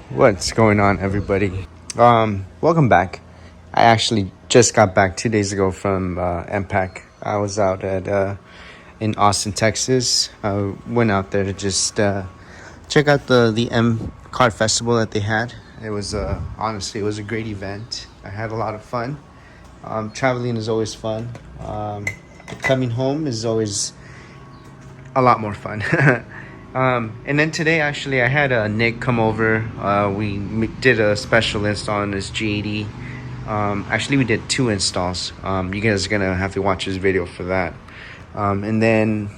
What's going on, everybody? Welcome back. I actually just got back 2 days ago from MPAC. I was out at in Austin, Texas. I went out there to just check out the M Car Festival that they had. It was honestly, it was a great event. I had a lot of fun. Traveling is always fun. Coming home is always a lot more fun. And then today, actually, I had Nick come over. We did a special install on this G80. Actually, we did 2 installs. You guys are gonna have to watch this video for that. And then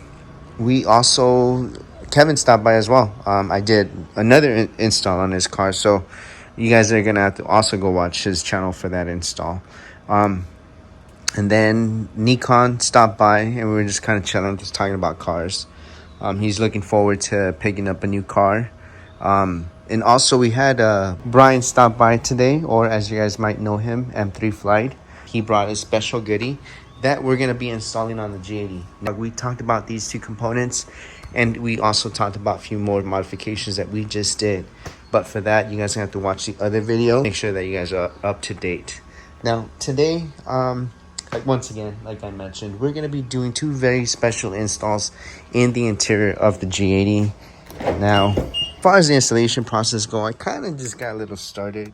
we also, Kevin stopped by as well. I did another install on his car, so you guys are gonna have to also go watch his channel for that install. And then Nikon stopped by, and we were just kind of chilling, just talking about cars. He's looking forward to picking up a new car. And also we had Brian stop by today, or as you guys might know him, M3 Flight. He brought a special goodie that we're going to be installing on the G80. Now, we talked about these 2 components, and we also talked about a few more modifications that we just did. But for that, you guys have to watch the other video. Make sure that you guys are up to date. Now, today, once again, like I mentioned, we're going to be doing 2 very special installs in the interior of the G80. Now, as far as the installation process go, I kind of just got a little started.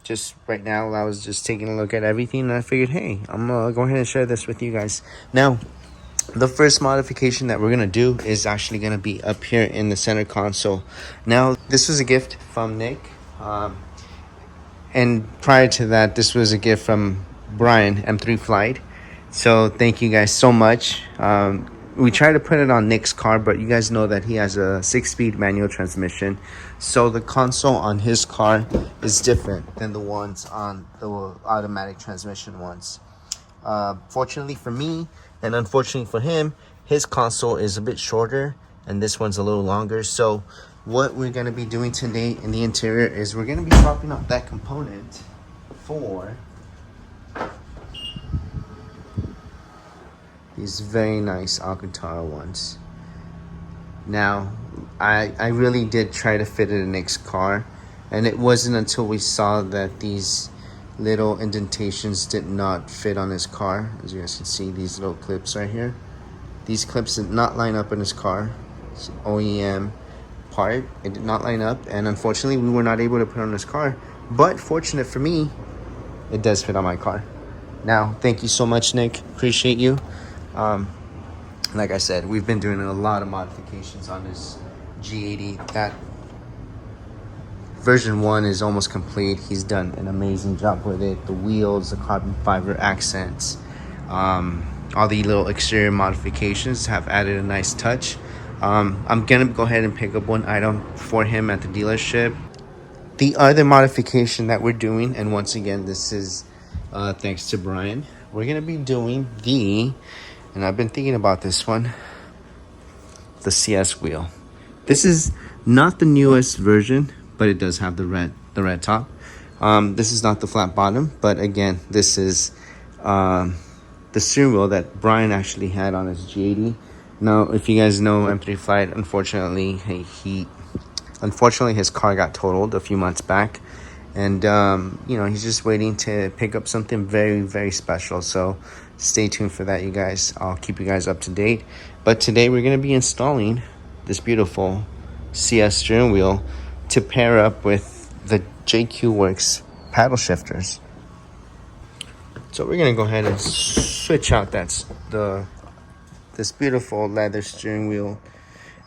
Just right now, I was just taking a look at everything, and I figured, hey, I'm going to go ahead and share this with you guys. Now, the first modification that we're going to do is actually going to be up here in the center console. Now, this was a gift from Nick. And prior to that, this was a gift from Brian, M3 Flight. So thank you guys so much. We tried to put it on Nick's car, but you guys know that he has a 6-speed manual transmission. So the console on his car is different than the ones on the automatic transmission ones. Fortunately for me, and unfortunately for him, his console is a bit shorter, and this one's a little longer. So what we're going to be doing today in the interior is we're going to be swapping out that component for these very nice alcantara ones. Now, I really did try to fit it in Nick's car, and it wasn't until we saw that these little indentations did not fit on his car. As you guys can see, these little clips right here, these clips did not line up in his car. It's an OEM part. It did not line up, and unfortunately we were not able to put it on his car. But fortunate for me, it does fit on my car. Now, thank you so much, Nick. Appreciate you. Like I said, we've been doing a lot of modifications on this G80. That version 1 is almost complete. He's done an amazing job with it. The wheels, the carbon fiber accents, all the little exterior modifications have added a nice touch. I'm gonna go ahead and pick up 1 item for him at the dealership. The other modification that we're doing, and once again, this is thanks to Brian, we're gonna be doing and I've been thinking about this one, the CS wheel. This is not the newest version, but it does have the red top. This is not the flat bottom, but again, this is the steering wheel that Brian actually had on his G80. Now, if you guys know M3 Flight, unfortunately, his car got totaled a few months back, and he's just waiting to pick up something very, very special. So stay tuned for that, you guys. I'll keep you guys up to date. But today we're going to be installing this beautiful CS steering wheel to pair up with the JQ Works paddle shifters. So we're going to go ahead and switch out this beautiful leather steering wheel,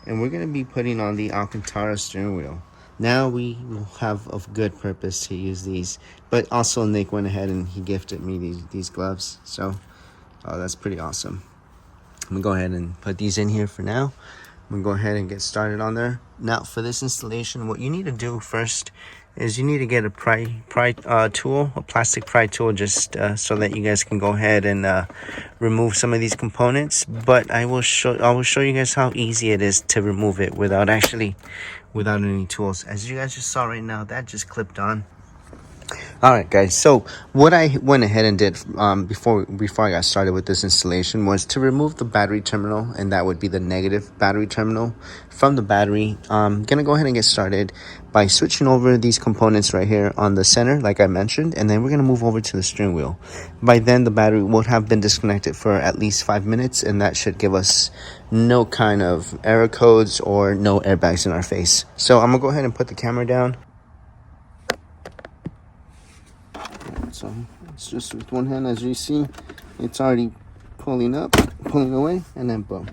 and we're going to be putting on the Alcantara steering wheel. Now we will have a good purpose to use these, but also Nick went ahead and he gifted me these gloves, so that's pretty awesome. I'm gonna go ahead and put these in here for now. I'm gonna go ahead and get started on there. Now, for this installation, what you need to do first is you need to get a tool, a plastic pry tool, just so that you guys can go ahead and remove some of these components. But I will show you guys how easy it is to remove it without any tools. As you guys just saw right now, that just clipped on. All right, guys. So what I went ahead and did before I got started with this installation was to remove the battery terminal, and that would be the negative battery terminal from the battery. I'm gonna go ahead and get started by switching over these components right here on the center, like I mentioned, and then we're gonna move over to the steering wheel. By then, the battery would have been disconnected for at least 5 minutes, and that should give us no kind of error codes or no airbags in our face. So I'm gonna go ahead and put the camera down. So it's just with one hand, as you see, it's already pulling away, and then boom.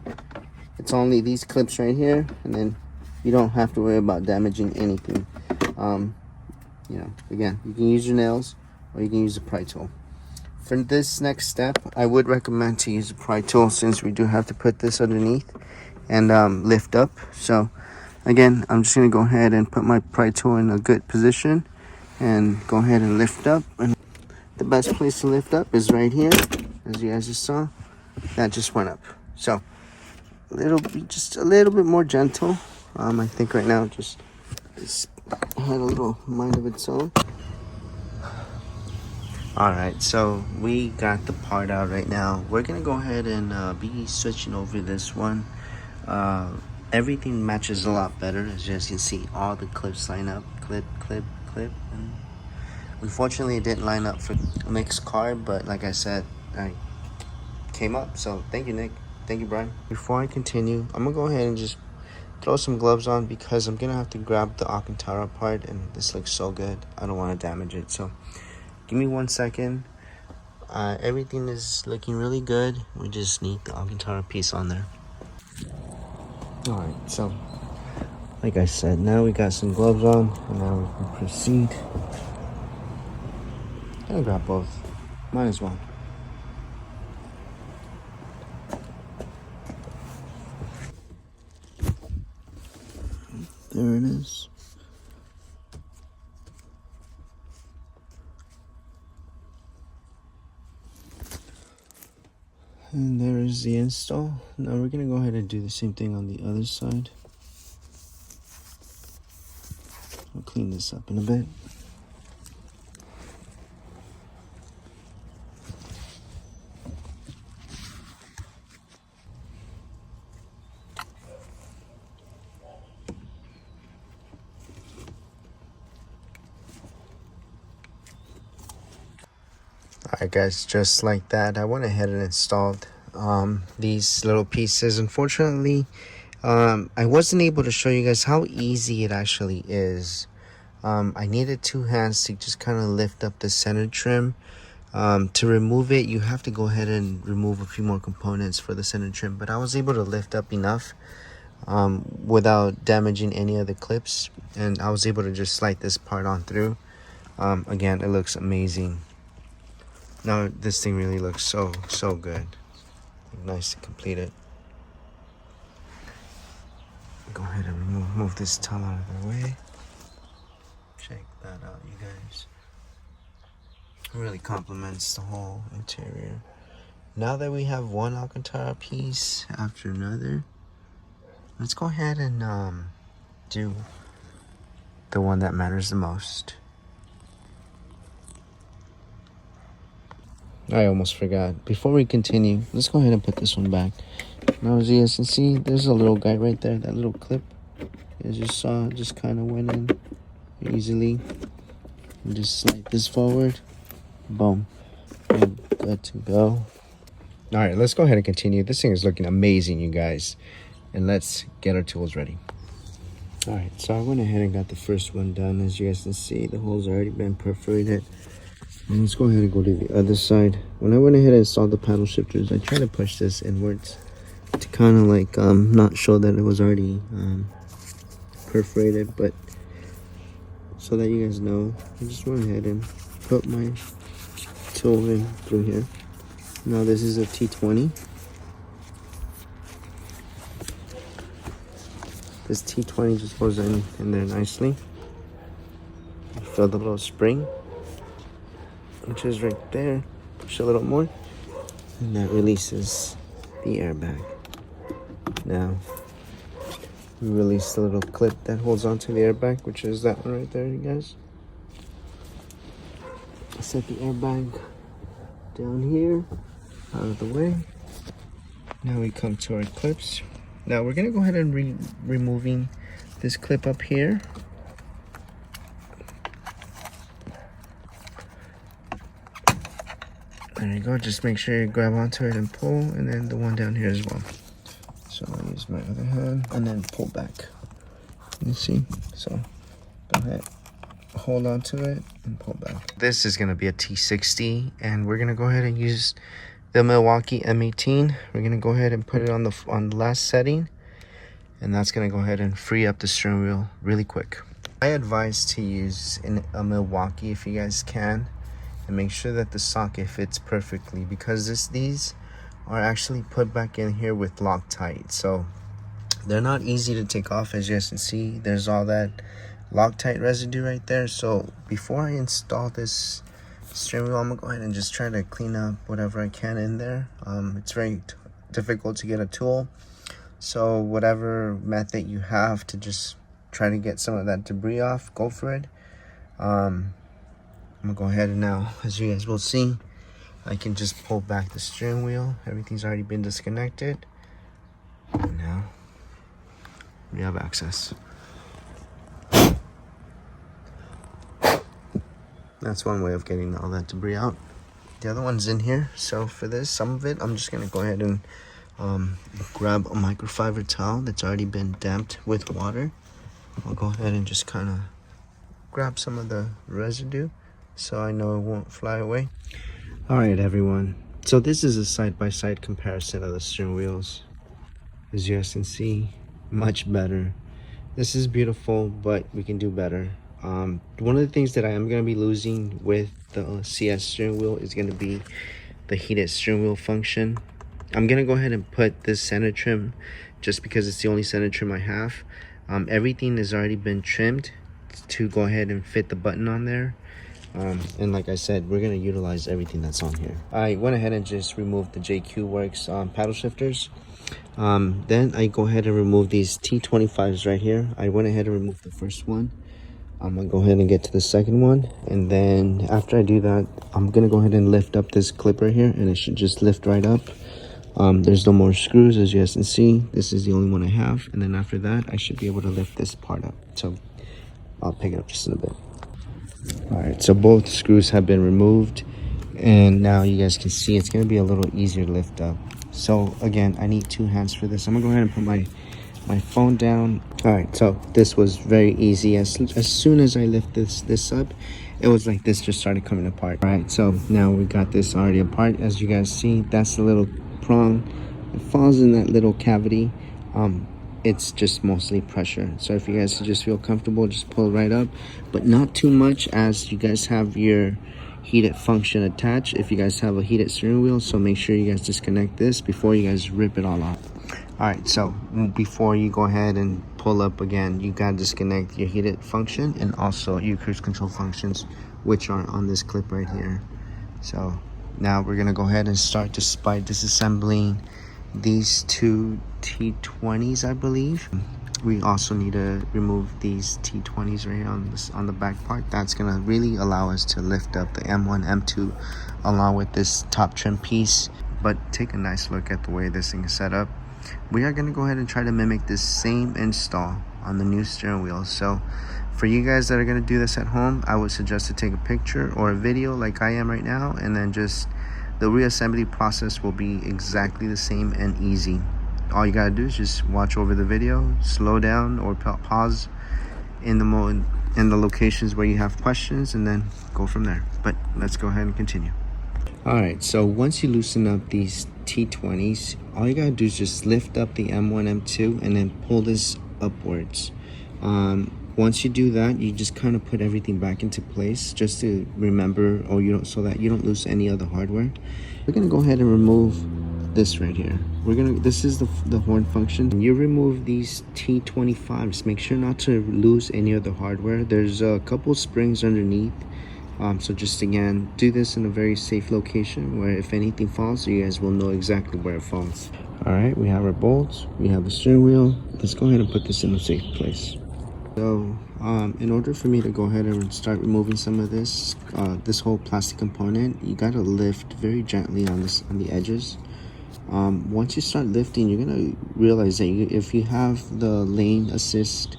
It's only these clips right here, and then you don't have to worry about damaging anything. Again, you can use your nails or you can use the pry tool. For this next step, I would recommend to use the pry tool, since we do have to put this underneath and lift up. So again, I'm just gonna go ahead and put my pry tool in a good position and go ahead and lift up. And the best place to lift up is right here, as you guys just saw. That just went up. So just a little bit more gentle. I think right now just had a little mind of its own. All right, so we got the part out right now. We're gonna go ahead and be switching over this one. Everything matches a lot better. As you guys can see, all the clips line up, clip, and unfortunately it didn't line up for Nick's car, but like I said, I came up. So thank you, Nick. Thank you, Brian. Before I continue, I'm gonna go ahead and just throw some gloves on, because I'm gonna have to grab the alcantara part, and this looks so good. I don't want to damage it. So give me 1 second. Everything is looking really good. We just need the alcantara piece on there. All right, so like I said, now we got some gloves on, and now we can proceed. I'm gonna grab both. Might as well. There it is. And there is the install. Now we're gonna go ahead and do the same thing on the other side. I'll clean this up in a bit. Alright guys, just like that, I went ahead and installed these little pieces. Unfortunately, I wasn't able to show you guys how easy it actually is. I needed 2 hands to just kind of lift up the center trim. To remove it, you have to go ahead and remove a few more components for the center trim, but I was able to lift up enough without damaging any of the clips, and I was able to just slide this part on through. Again, it looks amazing. Now this thing really looks so good. Nice to complete it. Go ahead and move this towel out of the way. Check that out, you guys. It really complements the whole interior. Now that we have one alcantara piece after another, let's go ahead and do the one that matters the most. I almost forgot. Before we continue, let's go ahead and put this one back. Now, as you guys can see, there's a little guy right there, that little clip. As you saw, just kind of went in easily. And just slide this forward. Boom. And good to go. All right, let's go ahead and continue. This thing is looking amazing, you guys. And let's get our tools ready. All right, so I went ahead and got the first one done. As you guys can see, the hole's already been perforated. And let's go ahead and go to the other side. When I went ahead and installed the paddle shifters, I tried to push this inwards to kind of like not show that it was already perforated, but so that you guys know, I just went ahead and put my tool in through here. Now this is a T20. This T20 just goes in there nicely. Fill the little spring, which is right there. Push a little more, and that releases the airbag. Now, we release the little clip that holds onto the airbag, which is that one right there, you guys. set the airbag down here, out of the way. Now we come to our clips. Now we're gonna go ahead and removing this clip up here. There you go, just make sure you grab onto it and pull, and then the one down here as well. So I'll use my other hand and then pull back. You see? So go ahead, hold on to it and pull back. This is gonna be a T60, and we're gonna go ahead and use the Milwaukee M18. We're gonna go ahead and put it on the last setting, and that's gonna go ahead and free up the steering wheel really quick. I advise to use a Milwaukee if you guys can, and make sure that the socket fits perfectly, because these are actually put back in here with Loctite, so they're not easy to take off. As you guys can see, there's all that Loctite residue right there. So before I install this steering wheel, I'm gonna go ahead and just try to clean up whatever I can in there. It's very difficult to get a tool, so whatever method you have to just try to get some of that debris off, go for it. I'm gonna go ahead and now, as you guys will see, I can just pull back the steering wheel. Everything's already been disconnected, and now we have access. That's one way of getting all that debris out. The other one's in here. So for this, some of it, I'm just gonna go ahead and grab a microfiber towel that's already been damped with water. I'll go ahead and just kind of grab some of the residue so I know it won't fly away. All right, everyone. So this is a side-by-side comparison of the steering wheels. As you guys can see, much better. This is beautiful, but we can do better. One of the things that I am going to be losing with the CS steering wheel is going to be the heated steering wheel function. I'm going to go ahead and put this center trim just because it's the only center trim I have. Everything has already been trimmed to go ahead and fit the button on there. And like I said, we're going to utilize everything that's on here. I went ahead and just removed the JQ Works paddle shifters. Then I go ahead and remove these T25s right here. I went ahead and removed the first one. I'm gonna go ahead and get to the second one, and then after I do that, I'm gonna go ahead and lift up this clip right here, and it should just lift right up. There's no more screws, as you guys can see. This is the only one I have, and then after that I should be able to lift this part up. So I'll pick it up just in a bit. All right, so both screws have been removed, and now you guys can see it's gonna be a little easier to lift up. So again, I need 2 hands for this. I'm gonna go ahead and put my phone down. All right, so this was very easy. As soon as I lift this up, it was like this just started coming apart. All right, so now we got this already apart. As you guys see, that's the little prong. It falls in that little cavity. It's just mostly pressure. So if you guys just feel comfortable, just pull right up, but not too much, as you guys have your heated function attached. If you guys have a heated steering wheel, so make sure you guys disconnect this before you guys rip it all off. All right, so before you go ahead and pull up again, you gotta disconnect your heated function and also your cruise control functions, which are on this clip right here. So now we're gonna go ahead and start just by disassembling these 2 T20s, I believe. We also need to remove these T20s right here on the back part. That's gonna really allow us to lift up the M1, M2 along with this top trim piece. But take a nice look at the way this thing is set up. We are going to go ahead and try to mimic this same install on the new steering wheel. So for you guys that are going to do this at home, I would suggest to take a picture or a video like I am right now, and then just the reassembly process will be exactly the same and easy. All you got to do is just watch over the video, slow down or pause in the locations where you have questions, and then go from there. But let's go ahead and continue. All right, so once you loosen up these T20s, all you gotta do is just lift up the M1, M2, and then pull this upwards. Once you do that, you just kind of put everything back into place, just to remember, so that you don't lose any other hardware. We're gonna go ahead and remove this right here. This is the horn function. You remove these T25s. Make sure not to lose any of the hardware. There's a couple springs underneath. So just again, do this in a very safe location where if anything falls, you guys will know exactly where it falls. All right, we have our bolts, we have the steering wheel. Let's go ahead and put this in a safe place. So in order for me to go ahead and start removing some of this this whole plastic component, you got to lift very gently on the edges. Once you start lifting, you're gonna realize that if you have the lane assist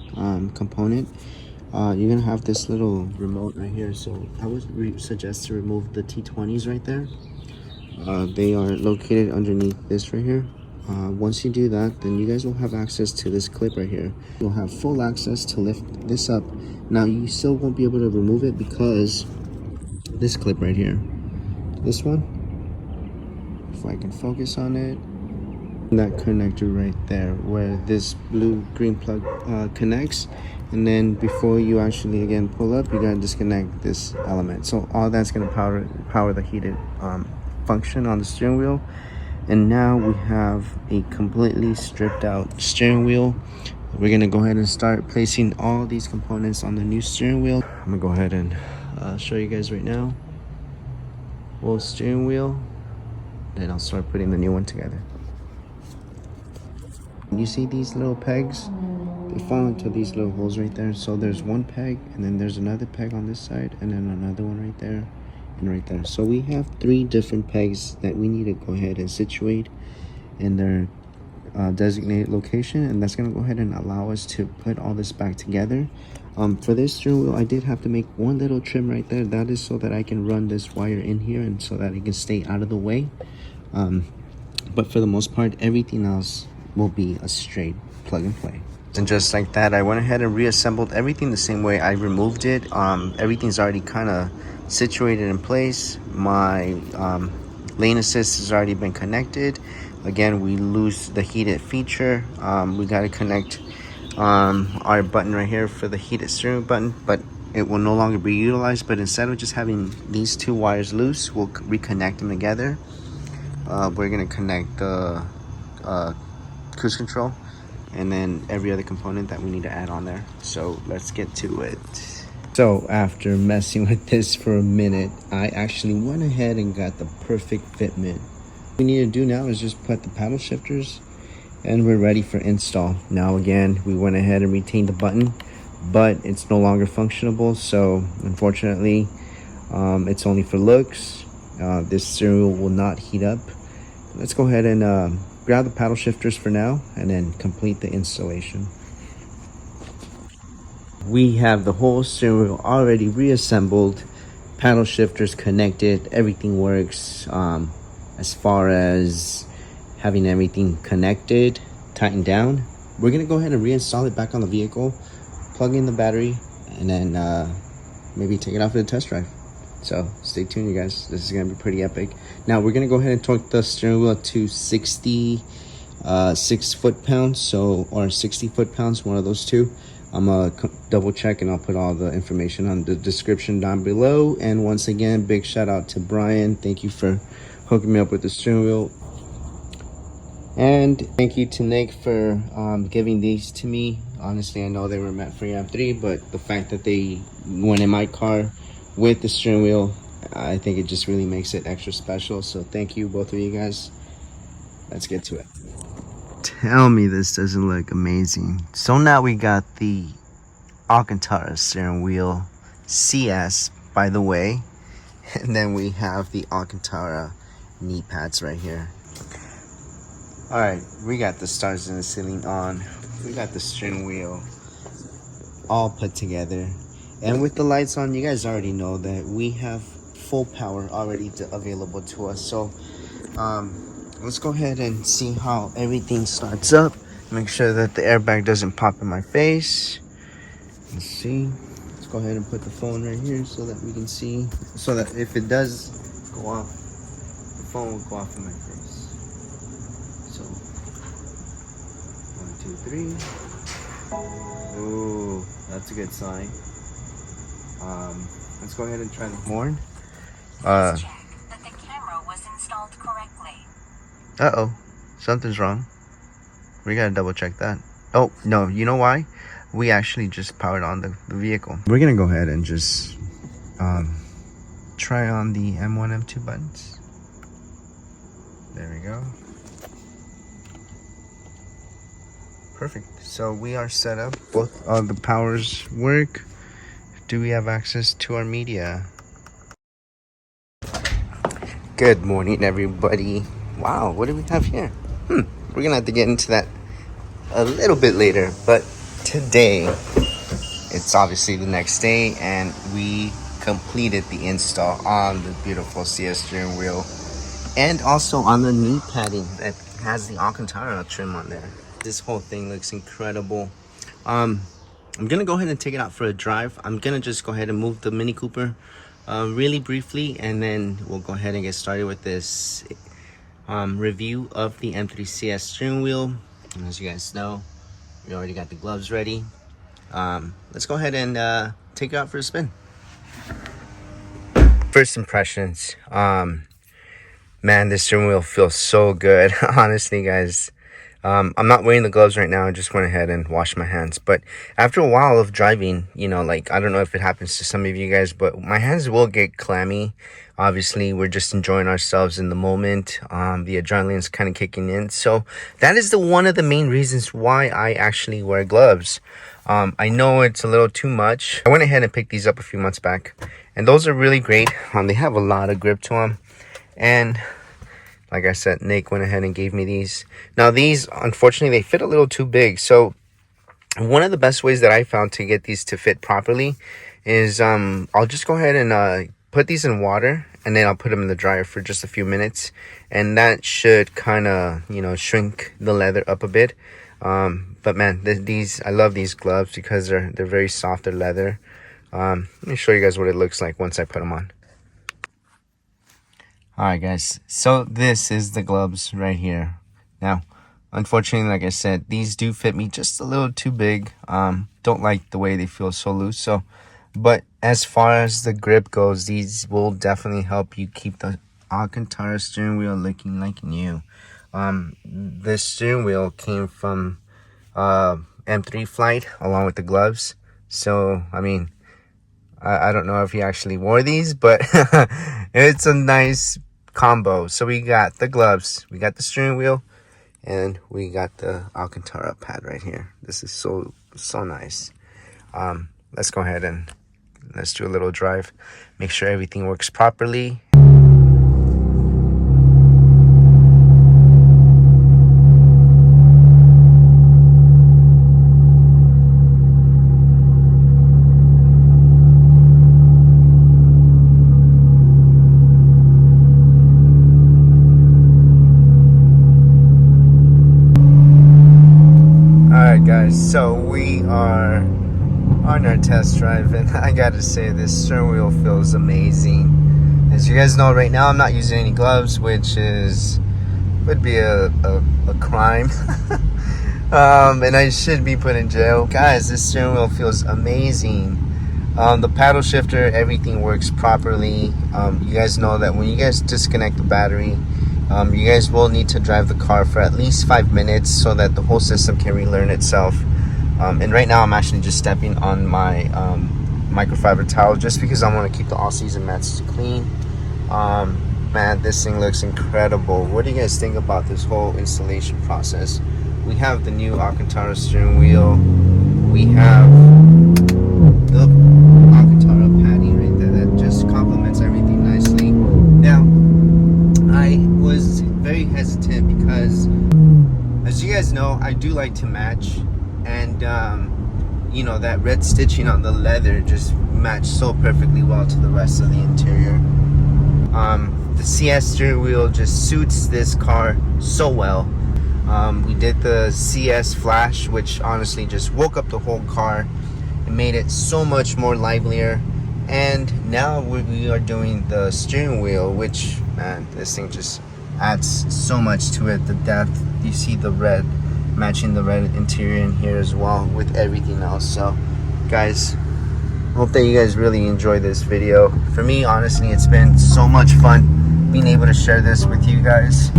component, you're gonna have this little remote right here. So I would suggest to remove the T20s right there. They are located underneath this right here. Once you do that, then you guys will have access to this clip right here. You'll have full access to lift this up. Now you still won't be able to remove it because this clip right here, this one, if I can focus on it, that connector right there where this blue green plug connects, and then before you actually again pull up, you gotta disconnect this element. So all that's gonna power the heated function on the steering wheel. And now we have a completely stripped out steering wheel. We're gonna go ahead and start placing all these components on the new steering wheel. I'm gonna go ahead and show you guys right now. Old steering wheel, then I'll start putting the new one together. You see these little pegs? They fall into these little holes right there. So there's one peg, and then there's another peg on this side, and then another one right there, and right there. So we have 3 different pegs that we need to go ahead and situate in their designated location, and that's going to go ahead and allow us to put all this back together. For this steering wheel, I did have to make one little trim right there. That is so that I can run this wire in here and so that it can stay out of the way. But for the most part, everything else will be a straight plug and play. And just like that, I went ahead and reassembled everything the same way I removed it. Everything's already kind of situated in place. My lane assist has already been connected. Again, we lose the heated feature. We got to connect our button right here for the heated steering button, but it will no longer be utilized. But instead of just having these 2 wires loose, we'll reconnect them together. We're gonna connect the cruise control and then every other component that we need to add on there. So let's get to it. So after messing with this for a minute, I actually went ahead and got the perfect fitment. What we need to do now is just put the paddle shifters and we're ready for install. Now again, we went ahead and retained the button, but it's no longer functionable. So unfortunately, it's only for looks. This steering wheel will not heat up. Let's go ahead and grab the paddle shifters for now and then complete the installation. We have the whole steering wheel already reassembled, paddle shifters connected, everything works. As far as having everything connected, tightened down, we're gonna go ahead and reinstall it back on the vehicle, plug in the battery, and then maybe take it out for the test drive. So stay tuned, you guys. This is gonna be pretty epic. Now we're gonna go ahead and torque the steering wheel to 66 foot-pounds, so or 60 foot-pounds, one of those two. I'm gonna double check and I'll put all the information on the description down below. And once again, big shout out to Brian. Thank you for hooking me up with the steering wheel. And thank you to Nick for giving these to me. Honestly, I know they were meant for EM3, but the fact that they went in my car with the steering wheel, I think it just really makes it extra special. So thank you, both of you guys. Let's get to it. Tell me this doesn't look amazing. So now we got the Alcantara steering wheel CS, by the way, and then we have the Alcantara knee pads right here. All right, we got the stars in the ceiling on. We got the steering wheel all put together. And with the lights on, you guys already know that we have full power already available to us. So let's go ahead and see how everything starts up. Make sure that the airbag doesn't pop in my face. Let's see. Let's go ahead and put the phone right here so that we can see. So that if it does go off, the phone will go off in my face. So 1, 2, 3. Ooh, that's a good sign. Let's go ahead and try the horn. That the camera was installed correctly. Uh-oh, something's wrong. We gotta double check that. Oh, no, you know why? We actually just powered on the vehicle. We're gonna go ahead and just try on the M1, M2 buttons. There we go. Perfect. So we are set up. Both of the powers work. Do we have access to our media? Good morning, everybody. Wow, what do we have here? We're gonna have to get into that a little bit later, but today it's obviously the next day, and we completed the install on the beautiful CS steering wheel and also on the knee padding that has the alcantara trim on there. This whole thing looks incredible. I'm gonna go ahead and take it out for a drive. I'm gonna just go ahead and move the Mini Cooper really briefly, and then we'll go ahead and get started with this review of the M3 CS steering wheel. And as you guys know, we already got the gloves ready. Let's go ahead and take it out for a spin. First impressions. Man, this steering wheel feels so good. Honestly, guys. I'm not wearing the gloves right now. I just went ahead and washed my hands. But after a while of driving, you know, like, I don't know if it happens to some of you guys, but my hands will get clammy. Obviously, we're just enjoying ourselves in the moment. The adrenaline's kind of kicking in. So that is one of the main reasons why I actually wear gloves. I know it's a little too much. I went ahead and picked these up a few months back, and those are really great. They have a lot of grip to them. And like I said, Nick went ahead and gave me these. Now these, unfortunately, they fit a little too big. So one of the best ways that I found to get these to fit properly is I'll just go ahead and put these in water, and then I'll put them in the dryer for just a few minutes. And that should kind of, you know, shrink the leather up a bit. But man, these, I love these gloves because they're very soft. They're leather. Let me show you guys what it looks like once I put them on. Alright guys, so this is the gloves right here. Now, unfortunately, like I said, these do fit me just a little too big. Don't like the way they feel so loose. But as far as the grip goes, these will definitely help you keep the alcantara steering wheel looking like new. This steering wheel came from M3 flight along with the gloves. So, I mean, I don't know if he actually wore these, but it's a nice combo. So we got the gloves, we got the steering wheel, and we got the alcantara pad right here. This is so nice. Let's go ahead and let's do a little drive, make sure everything works properly. Guys, so we are on our test drive, and I gotta say, this steering wheel feels amazing. As you guys know, right now I'm not using any gloves, which would be a crime. And I should be put in jail. Guys, this steering wheel feels amazing. The paddle shifter, everything works properly. You guys know that when you guys disconnect the battery, you guys will need to drive the car for at least 5 minutes so that the whole system can relearn itself. And right now I'm actually just stepping on my microfiber towel just because I want to keep the all-season mats clean. Man, this thing looks incredible. What do you guys think about this whole installation process? We have the new alcantara steering wheel. We have the alcantara padding right there that just complements everything nicely. Now, I was very hesitant because, as you guys know, I do like to match, and you know, that red stitching on the leather just matched so perfectly well to the rest of the interior. The CS steering wheel just suits this car so well. We did the CS flash, which honestly just woke up the whole car. It made it so much more livelier. And now we are doing the steering wheel, which, man, this thing just adds so much to it. The depth, you see the red, matching the red interior in here as well with everything else. So guys, hope that you guys really enjoy this video. For me, honestly, it's been so much fun being able to share this with you guys.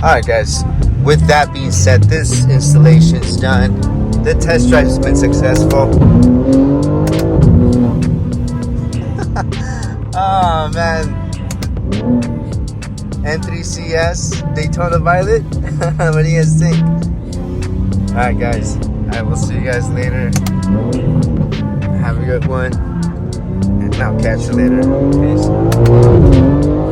Alright guys, with that being said, this installation is done. The test drive has been successful. Oh man, N3CS Daytona Violet. What do you guys think? Alright guys, I will see you guys later. Have a good one, and I'll catch you later. Peace.